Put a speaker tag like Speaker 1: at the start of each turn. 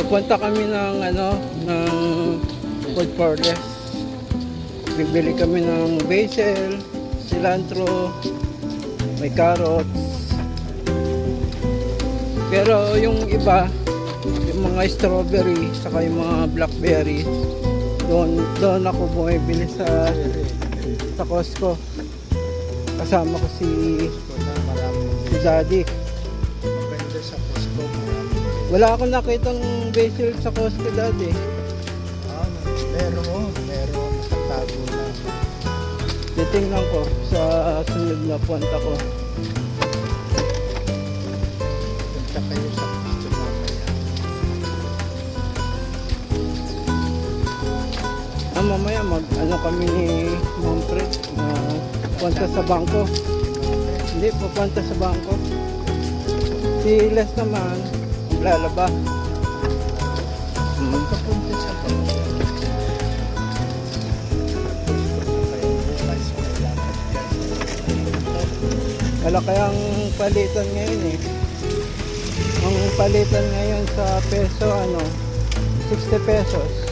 Speaker 1: Pupunta kami ng ng food for less. Bibili kami ng basil, cilantro, may carrots. Pero yung iba, yung mga strawberry, saka yung mga blackberry, doon ako bumibili sa Costco. Kasama ko si Daddy.
Speaker 2: Maganda sa Costco, marami.
Speaker 1: Wala akong nakitang basil sa Costco, Daddy.
Speaker 2: Meron nakatago na.
Speaker 1: Titingnan ko sa sunod na punta ko.
Speaker 2: Punta kayo sa Costco mamaya.
Speaker 1: Mamaya kami ni Ma'am Fred na punta sa bangko. Hindi, pupunta sa bangko. Si Les naman, lalaba.
Speaker 2: Papunta sa Costco.
Speaker 1: Wala kayang palitan ngayon eh. Ang palitan ngayon sa peso, 60 pesos.